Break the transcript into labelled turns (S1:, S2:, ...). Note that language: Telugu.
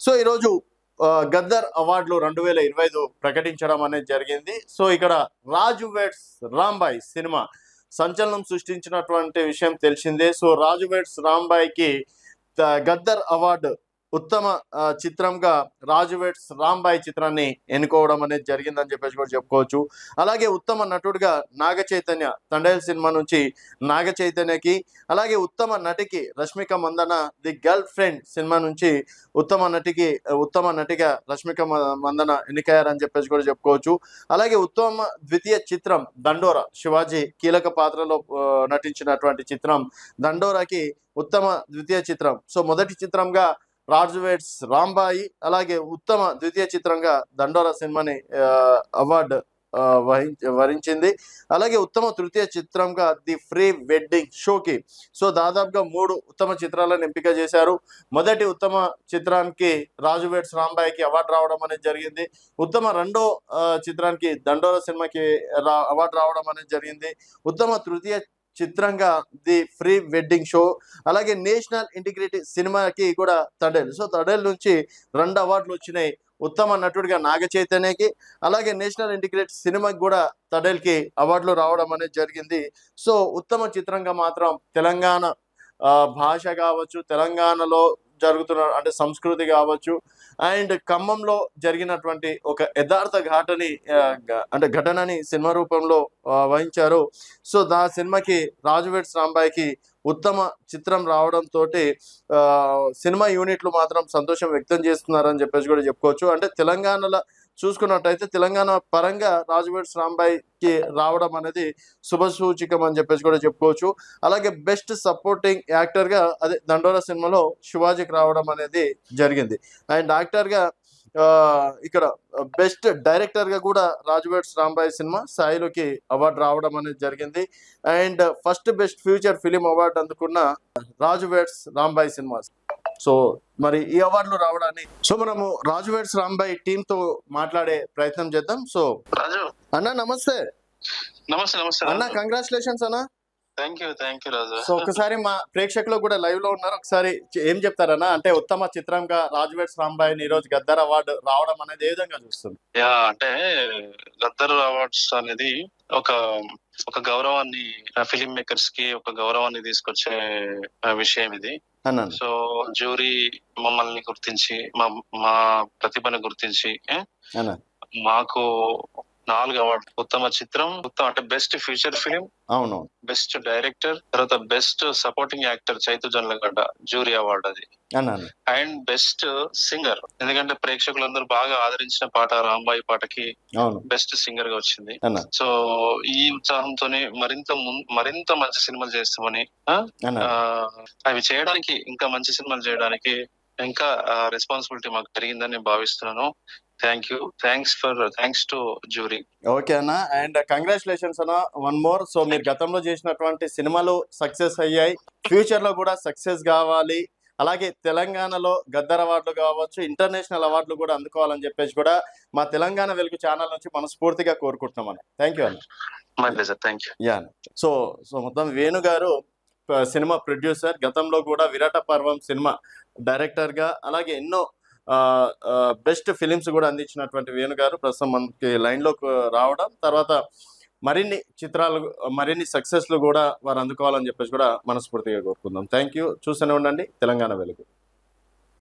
S1: సో ఈరోజు గద్దర్ అవార్డులు 2025 ప్రకటించడం అనేది జరిగింది. సో ఇక్కడ రాజు వెడ్స్ రాంబాయ్ సినిమా సంచలనం సృష్టించినటువంటి విషయం తెలిసిందే. సో రాజు వెడ్స్ రాంబాయ్కి గద్దర్ అవార్డు ఉత్తమ చిత్రంగా రాజు వెడ్స్ రాంబాయ్ చిత్రాన్ని ఎన్నుకోవడం అనేది జరిగిందని చెప్పేసి కూడా చెప్పుకోవచ్చు. అలాగే ఉత్తమ నటుడిగా నాగ చైతన్య తండేల్ సినిమా నుంచి నాగ చైతన్యకి, అలాగే ఉత్తమ నటికి Rashmika Mandanna the girlfriend సినిమా నుంచి ఉత్తమ నటిగా రష్మిక మందన ఎన్నికయ్యారని చెప్పేసి కూడా చెప్పుకోవచ్చు. అలాగే ఉత్తమ ద్వితీయ చిత్రం దండోరా, శివాజీ కీలక పాత్రలో నటించినటువంటి చిత్రం దండోరాకి ఉత్తమ ద్వితీయ చిత్రం. సో మొదటి చిత్రంగా రాజు వెడ్స్ రాంబాయి, అలాగే ఉత్తమ ద్వితీయ చిత్రంగా దండోరా సినిమాని అవార్డు వరించింది. అలాగే ఉత్తమ తృతీయ చిత్రంగా ది ప్రీ వెడ్డింగ్ షోకి సో దాదాపుగా 3 ఉత్తమ చిత్రాలను ఎంపిక చేశారు. మొదటి ఉత్తమ చిత్రానికి రాజు వెడ్స్ రాంబాయికి అవార్డు రావడం అనేది జరిగింది. ఉత్తమ రెండో చిత్రానికి దండోరా సినిమాకి అవార్డు రావడం అనేది జరిగింది. ఉత్తమ తృతీయ చిత్రంగా ది ప్రీ వెడ్డింగ్ షో, అలాగే నేషనల్ ఇంటిగ్రిటీ సినిమాకి కూడా తడేల్. సో తడేల్ నుంచి 2 అవార్డులు వచ్చినాయి. ఉత్తమ నటుడిగా నాగ చైతన్యకి, అలాగే నేషనల్ ఇంటిగ్రేట్ సినిమాకి కూడా తడేల్కి అవార్డులు రావడం అనేది జరిగింది. సో ఉత్తమ చిత్రంగా మాత్రం తెలంగాణ భాష కావచ్చు, తెలంగాణలో జరుగుతున్న అంటే సంస్కృతి కావచ్చు, అండ్ ఖమ్మంలో జరిగినటువంటి ఒక యథార్థ ఘటనని సినిమా రూపంలో వహించారు. సో సినిమాకి రాజు వెడ్స్ రాంబాయికి ఉత్తమ చిత్రం రావడంతో సినిమా యూనిట్లు మాత్రం సంతోషం వ్యక్తం చేస్తున్నారని చెప్పేసి కూడా చెప్పుకోవచ్చు. అంటే తెలంగాణలో చూసుకున్నట్టయితే తెలంగాణ పరంగా రాజు వెడ్స్ రాంబాయికి రావడం అనేది శుభసూచకం అని చెప్పేసి కూడా చెప్పుకోవచ్చు. అలాగే బెస్ట్ సపోర్టింగ్ యాక్టర్గా అదే దండోరా సినిమాలో శివాజీకి రావడం అనేది జరిగింది. అండ్ యాక్టర్గా ఇక్కడ బెస్ట్ డైరెక్టర్గా కూడా రాజు వెడ్స్ రాంబాయ్ సినిమా సాయిలోకి అవార్డు రావడం అనేది జరిగింది. And first best feature film award అందుకున్న రాజు వెడ్స్ రాంబాయ్ సినిమా. సో మరి ఈ అవార్డులు రావడాన్ని మనము రాజు వెడ్స్ రాంబాయ్ టీమ్ తో మాట్లాడే ప్రయత్నం చేద్దాం. సో
S2: రాజు
S1: అన్న నమస్తే.
S2: నమస్తే
S1: అన్న, కంగ్రాచులేషన్స్ అన్న.
S2: Thank you Raju.
S1: సో ఒకసారి మా ప్రేక్షకులు కూడా లైవ్ లో ఉన్నారు, ఒకసారి ఏం చెప్తారన్నా? అంటే ఉత్తమ చిత్రంగా రాజు వెడ్స్ రాంబాయ్ ఈ రోజు గద్దర్ అవార్డు రావడం అనేది ఏ విధంగా చూస్తుంది?
S2: అంటే గద్దర్ అవార్డ్స్ అనేది ఒక గౌరవాన్ని ఫిలిం మేకర్స్ కి ఒక గౌరవాన్ని తీసుకొచ్చే విషయం ఇది. సో జ్యూరీ మమ్మల్ని గుర్తించి మా ప్రతిభను గుర్తించి మాకు 4 అవార్డు, ఉత్తమ చిత్రం, అంటే బెస్ట్ ఫ్యూచర్ ఫిలిం,
S1: అవును,
S2: బెస్ట్ డైరెక్టర్, తర్వాత best supporting actor Chaitu Jonnalagadda jury award అది, అండ్ బెస్ట్ సింగర్. ఎందుకంటే ప్రేక్షకులందరూ బాగా ఆదరించిన పాట రాంబాయి పాటకి బెస్ట్ సింగర్ గా వచ్చింది. సో ఈ ఉత్సాహంతో మరింత మంచి సినిమాలు చేస్తామని, అవి చేయడానికి ఇంకా మంచి సినిమాలు చేయడానికి ఇంకా రెస్పాన్సిబిలిటీ మాకు పెరిగిందని నేను భావిస్తున్నాను. Thanks to jury.
S1: ఓకే అన్న, అండ్ కంగ్రాచులేషన్స్ అన్న వన్ మోర్. సో మీరు గతంలో చేసినటువంటి సినిమాలు సక్సెస్ అయ్యాయి, ఫ్యూచర్ లో కూడా సక్సెస్ కావాలి, అలాగే తెలంగాణలో గద్దర్ అవార్డులు కావచ్చు, ఇంటర్నేషనల్ అవార్డులు కూడా అందుకోవాలని చెప్పేసి కూడా మా తెలంగాణ వెలుగు ఛానల్ నుంచి మనస్ఫూర్తిగా కోరుకుంటున్నాం అన్న. థ్యాంక్ యూ అన్న. యా, సో మొత్తం వేణు గారు సినిమా ప్రొడ్యూసర్, గతంలో కూడా విరాట పర్వం సినిమా డైరెక్టర్ గా, అలాగే ఎన్నో బెస్ట్ ఫిలిమ్స్ కూడా అందించినటువంటి వేణు గారు ప్రస్తుతం మనకి లైన్ లోకి రావడం, తర్వాత మరిన్ని చిత్రాలు మరిన్ని సక్సెస్లు కూడా వారు అందుకోవాలని చెప్పేసి కూడా మనస్ఫూర్తిగా కోరుకుందాం. Thank you. చూస్తూనే ఉండండి తెలంగాణ వెలుగు.